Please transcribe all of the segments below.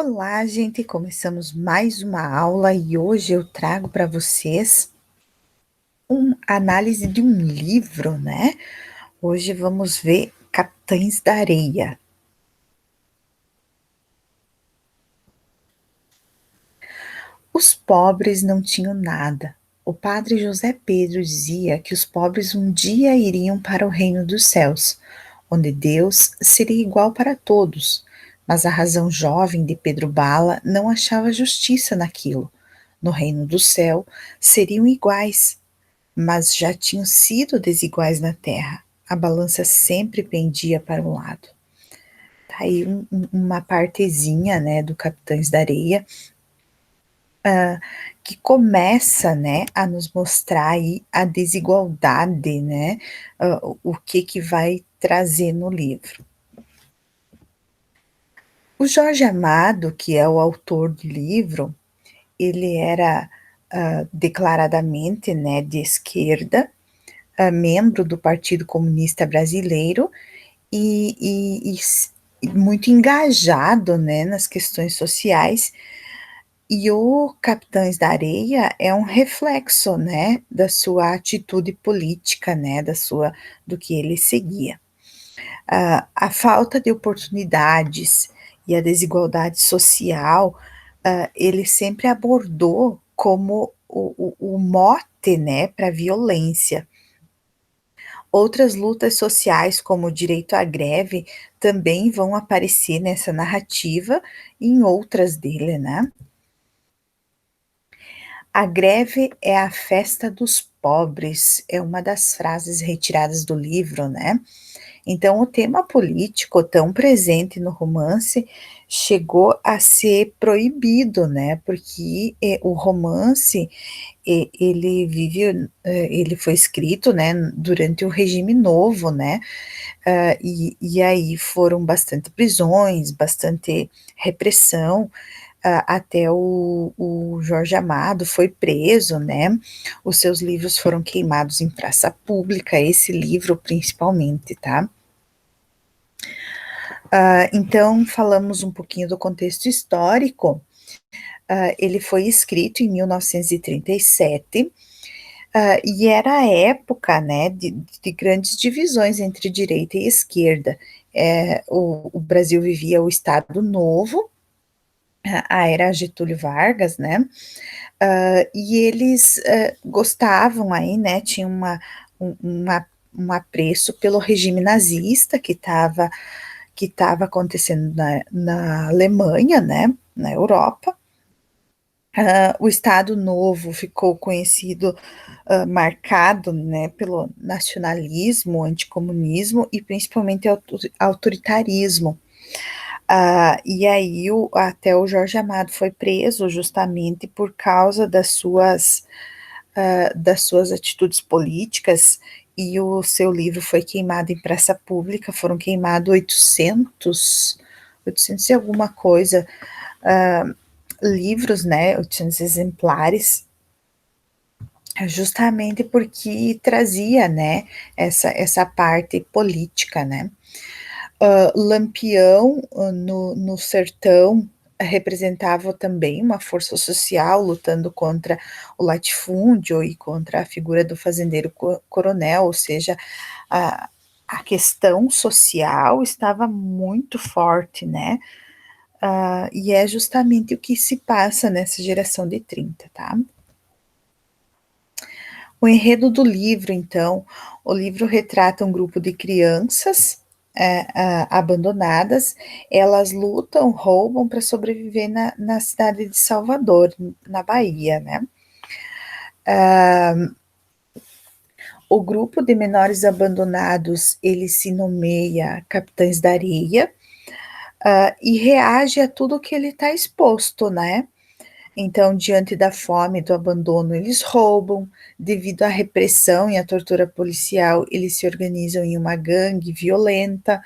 Olá, gente! Começamos mais uma aula e hoje eu trago para vocês uma análise de um livro, né? Hoje vamos ver Capitães da Areia. Os pobres não tinham nada. O padre José Pedro dizia que os pobres um dia iriam para o reino dos céus, onde Deus seria igual para todos. Mas a razão jovem de Pedro Bala não achava justiça naquilo. No reino do céu seriam iguais, mas já tinham sido desiguais na terra. A balança sempre pendia para um lado. Tá aí uma partezinha, né, do Capitães da Areia, que começa, né, a nos mostrar aí a desigualdade, né, o que vai trazer no livro. O Jorge Amado, que é o autor do livro, ele era declaradamente, né, de esquerda, membro do Partido Comunista Brasileiro e muito engajado, né, nas questões sociais. E o Capitães da Areia é um reflexo, né, da sua atitude política, né, do que ele seguia. A falta de oportunidades e a desigualdade social, ele sempre abordou como o mote, né, para a violência. Outras lutas sociais, como o direito à greve, também vão aparecer nessa narrativa e em outras dele, né? A greve é a festa dos pobres, é uma das frases retiradas do livro, né? Então, o tema político tão presente no romance chegou a ser proibido, né? Porque o romance ele foi escrito, né, durante o regime novo, né? E aí foram bastante prisões, bastante repressão, até o Jorge Amado foi preso, né? Os seus livros foram queimados em praça pública, esse livro principalmente, tá? Então, falamos um pouquinho do contexto histórico. Ele foi escrito em 1937, e era a época, né, de grandes divisões entre direita e esquerda. O Brasil vivia o Estado Novo, a era Getúlio Vargas, né, e eles gostavam aí, né, tinha um apreço pelo regime nazista que estava acontecendo na Alemanha, né, na Europa. O Estado Novo ficou conhecido, marcado, né, pelo nacionalismo, anticomunismo e principalmente autoritarismo. E aí até o Jorge Amado foi preso justamente por causa das suas atitudes políticas, e o seu livro foi queimado em praça pública, foram queimados 800 e alguma coisa, livros, né, 800 exemplares, justamente porque trazia, né, essa parte política, né. Lampião, no sertão, representava também uma força social lutando contra o latifúndio e contra a figura do fazendeiro coronel, ou seja, a questão social estava muito forte, né? E é justamente o que se passa nessa geração de 30, tá? O enredo do livro, então, o livro retrata um grupo de crianças abandonadas, elas lutam, roubam para sobreviver na cidade de Salvador, na Bahia, né? O grupo de menores abandonados, ele se nomeia Capitães da Areia, e reage a tudo que ele está exposto, né? Então, diante da fome e do abandono, eles roubam. Devido à repressão e à tortura policial, eles se organizam em uma gangue violenta,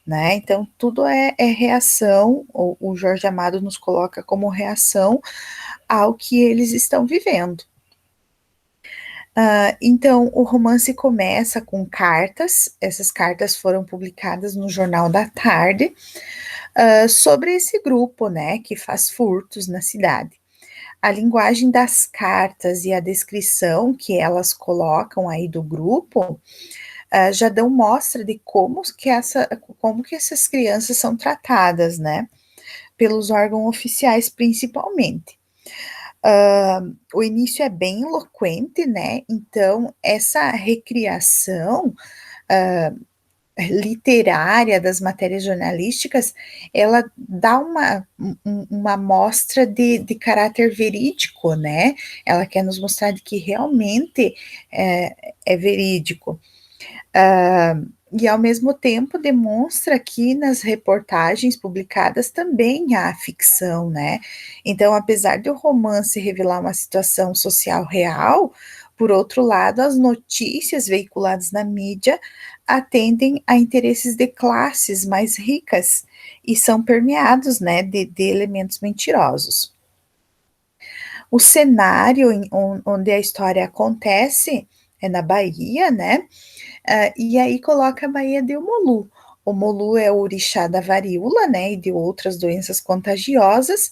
né? Então, tudo é reação. O Jorge Amado nos coloca como reação ao que eles estão vivendo. Então, o romance começa com cartas. Essas cartas foram publicadas no Jornal da Tarde, sobre esse grupo, né, que faz furtos na cidade. A linguagem das cartas e a descrição que elas colocam aí do grupo, já dão mostra de como que essas crianças são tratadas, né, pelos órgãos oficiais principalmente. O início é bem eloquente, né, então essa recriação, literária das matérias jornalísticas, ela dá uma mostra de caráter verídico, né, ela quer nos mostrar de que realmente é verídico. E ao mesmo tempo demonstra que nas reportagens publicadas também há ficção, né? Então, apesar de o romance revelar uma situação social real, por outro lado, as notícias veiculadas na mídia atendem a interesses de classes mais ricas e são permeados, né, de elementos mentirosos. O cenário onde a história acontece é na Bahia, né? E aí coloca a Baía de Omolu. Omolu é o orixá da varíola, né, e de outras doenças contagiosas,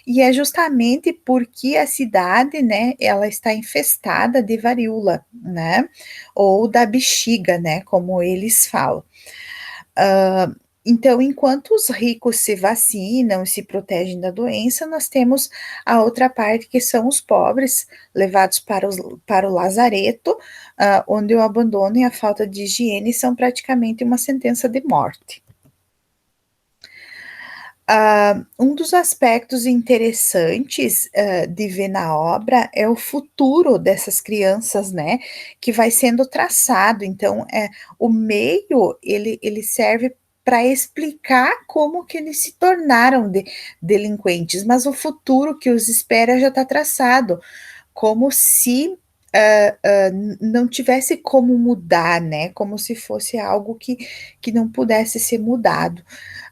e é justamente porque a cidade, né, ela está infestada de varíola, né, ou da bexiga, né, como eles falam. Uh, então, enquanto os ricos se vacinam e se protegem da doença, nós temos a outra parte que são os pobres, levados para o lazareto, onde o abandono e a falta de higiene são praticamente uma sentença de morte. Um dos aspectos interessantes de ver na obra é o futuro dessas crianças, né, que vai sendo traçado. Então, o meio ele serve para explicar como que eles se tornaram delinquentes, mas o futuro que os espera já está traçado, como se não tivesse como mudar, né? Como se fosse algo que não pudesse ser mudado.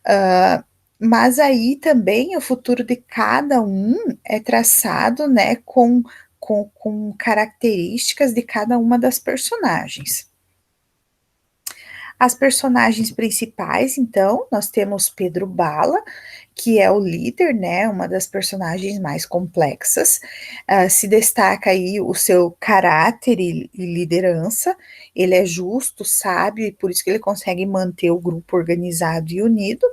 Uh, mas aí também o futuro de cada um é traçado, né, com características de cada uma das personagens. As personagens principais, então, nós temos Pedro Bala, que é o líder, né, uma das personagens mais complexas, se destaca aí o seu caráter e liderança, ele é justo, sábio, e por isso que ele consegue manter o grupo organizado e unido.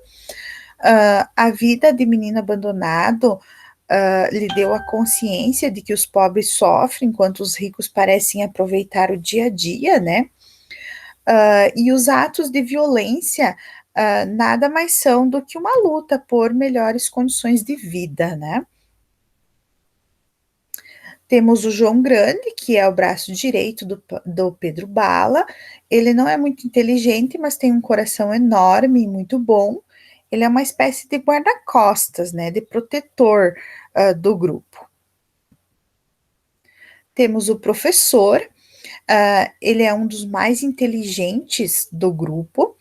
A vida de menino abandonado lhe deu a consciência de que os pobres sofrem, enquanto os ricos parecem aproveitar o dia a dia, né? E os atos de violência nada mais são do que uma luta por melhores condições de vida, né? Temos o João Grande, que é o braço direito do Pedro Bala. Ele não é muito inteligente, mas tem um coração enorme e muito bom. Ele é uma espécie de guarda-costas, né, de protetor do grupo. Temos o professor, ele é um dos mais inteligentes do grupo.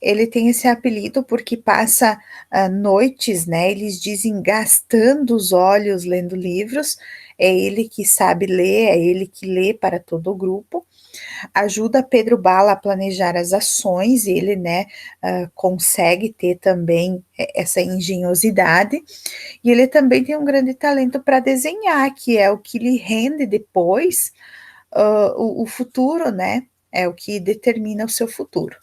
Ele tem esse apelido porque passa noites, né? Eles dizem gastando os olhos lendo livros. É ele que sabe ler, é ele que lê para todo o grupo. Ajuda Pedro Bala a planejar as ações, ele, né, consegue ter também essa engenhosidade. E ele também tem um grande talento para desenhar, que é o que lhe rende depois o futuro, né? É o que determina o seu futuro.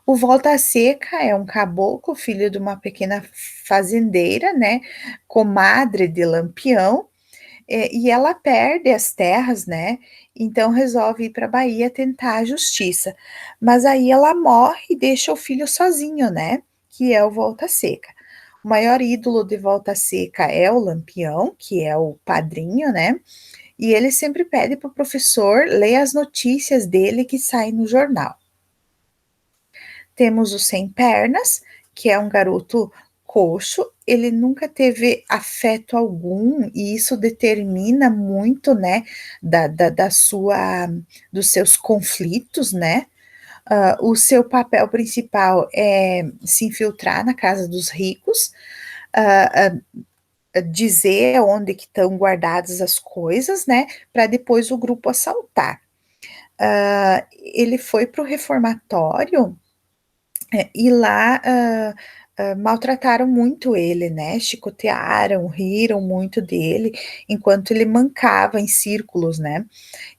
O Volta Seca é um caboclo, filho de uma pequena fazendeira, né, comadre de Lampião, e ela perde as terras, né, então resolve ir para a Bahia tentar a justiça. Mas aí ela morre e deixa o filho sozinho, né, que é o Volta Seca. O maior ídolo de Volta Seca é o Lampião, que é o padrinho, né, e ele sempre pede para o professor ler as notícias dele que saem no jornal. Temos o Sem Pernas, que é um garoto coxo, ele nunca teve afeto algum, e isso determina muito, né, dos seus conflitos, né? O seu papel principal é se infiltrar na casa dos ricos, dizer onde que estão guardadas as coisas, né, para depois o grupo assaltar. Ele foi para o reformatório e lá maltrataram muito ele, né, chicotearam, riram muito dele, enquanto ele mancava em círculos, né.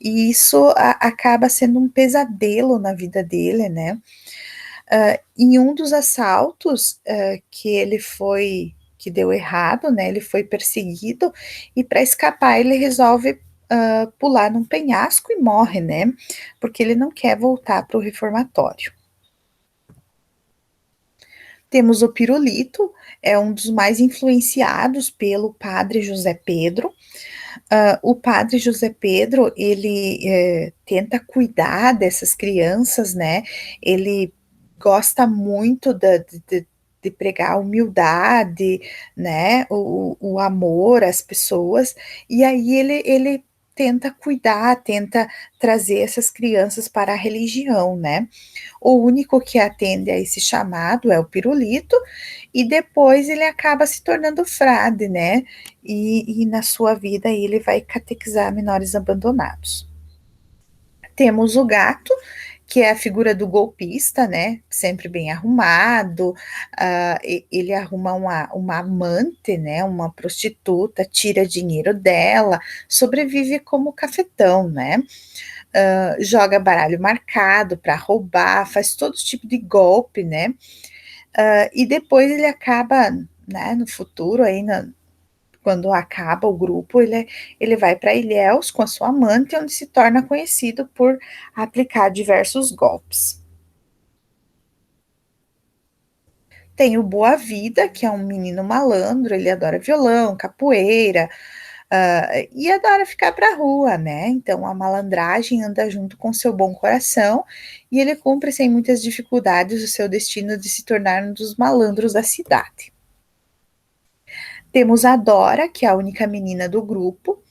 E isso acaba sendo um pesadelo na vida dele, né. Em um dos assaltos, que deu errado, né, ele foi perseguido e para escapar ele resolve, pular num penhasco e morre, né, porque ele não quer voltar para o reformatório. Temos o pirulito, é um dos mais influenciados pelo padre José Pedro. O padre José Pedro, ele, tenta cuidar dessas crianças, né, ele gosta muito de pregar a humildade, né, o amor às pessoas, e aí ele tenta cuidar, tenta trazer essas crianças para a religião, né. O único que atende a esse chamado é o pirulito, e depois ele acaba se tornando frade, né, e na sua vida ele vai catequizar menores abandonados. Temos o gato, que é a figura do golpista, né, sempre bem arrumado, ele arruma uma amante, né, uma prostituta, tira dinheiro dela, sobrevive como cafetão, né, joga baralho marcado para roubar, faz todo tipo de golpe, né, e depois ele acaba, né, no futuro aí quando acaba o grupo, ele vai para Ilhéus com a sua amante, onde se torna conhecido por aplicar diversos golpes. Tem o Boa Vida, que é um menino malandro, ele adora violão, capoeira, e adora ficar pra rua, né, então a malandragem anda junto com seu bom coração, e ele cumpre sem muitas dificuldades o seu destino de se tornar um dos malandros da cidade. Temos a Dora, que é a única menina do grupo,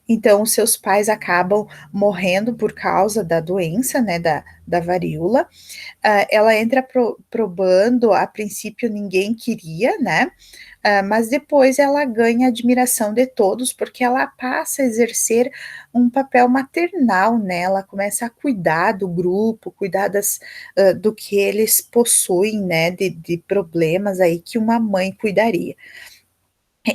então os seus pais acabam morrendo por causa da doença, né, da varíola. Ela entra probando, a princípio ninguém queria, né, mas depois ela ganha a admiração de todos, porque ela passa a exercer um papel maternal, né, ela começa a cuidar do grupo, cuidar do que eles possuem, né, de problemas aí que uma mãe cuidaria.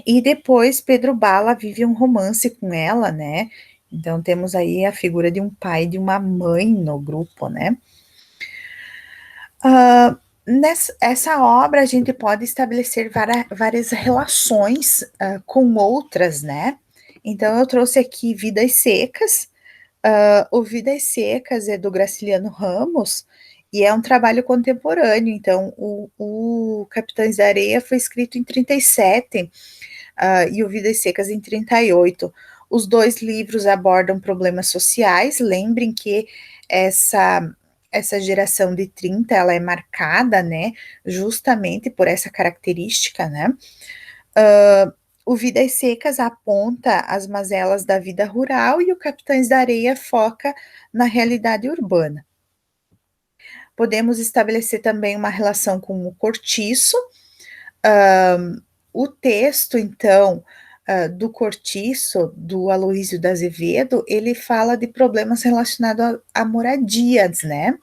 E depois Pedro Bala vive um romance com ela, né, então temos aí a figura de um pai e de uma mãe no grupo, né. Nessa essa obra a gente pode estabelecer várias relações, com outras, né. Então eu trouxe aqui Vidas Secas, o Vidas Secas é do Graciliano Ramos, e é um trabalho contemporâneo, então o Capitães da Areia foi escrito em 37, e o Vidas Secas em 38. Os 2 livros abordam problemas sociais, lembrem que essa essa geração de 30 ela é marcada, né, justamente por essa característica, né. O Vidas Secas aponta as mazelas da vida rural e o Capitães da Areia foca na realidade urbana. Podemos estabelecer também uma relação com o cortiço. O texto, então, do Cortiço, do Aloísio de Azevedo, ele fala de problemas relacionados a moradias, né.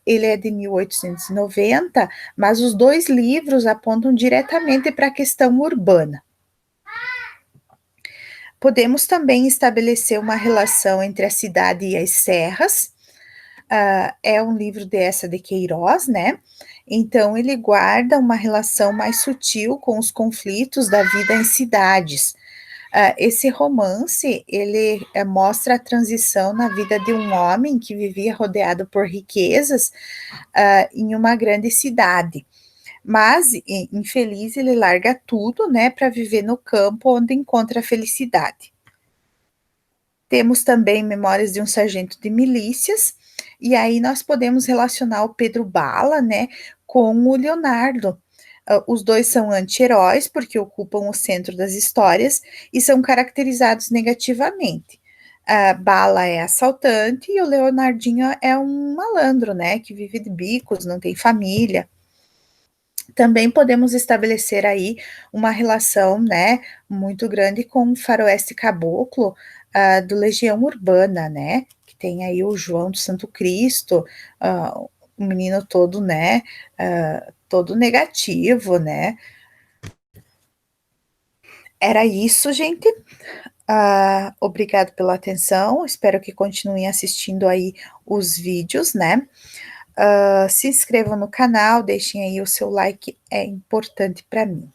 Ele é de 1890, mas os 2 livros apontam diretamente para a questão urbana. Podemos também estabelecer uma relação entre a cidade e as serras. É um livro de Eça de Queiroz, né, então ele guarda uma relação mais sutil com os conflitos da vida em cidades. Esse romance, ele, mostra a transição na vida de um homem que vivia rodeado por riquezas, em uma grande cidade, mas infeliz ele larga tudo, né, para viver no campo onde encontra a felicidade. Temos também Memórias de um Sargento de Milícias, e aí nós podemos relacionar o Pedro Bala, né, com o Leonardo. Os 2 são anti-heróis, porque ocupam o centro das histórias e são caracterizados negativamente. Bala é assaltante e o Leonardinho é um malandro, né, que vive de bicos, não tem família. Também podemos estabelecer aí uma relação, né, muito grande com o Faroeste Caboclo, do Legião Urbana, né, que tem aí o João do Santo Cristo, o menino todo, né, todo negativo, né. Era isso, gente. Obrigado pela atenção, espero que continuem assistindo aí os vídeos, né. Se inscrevam no canal, deixem aí o seu like, é importante para mim.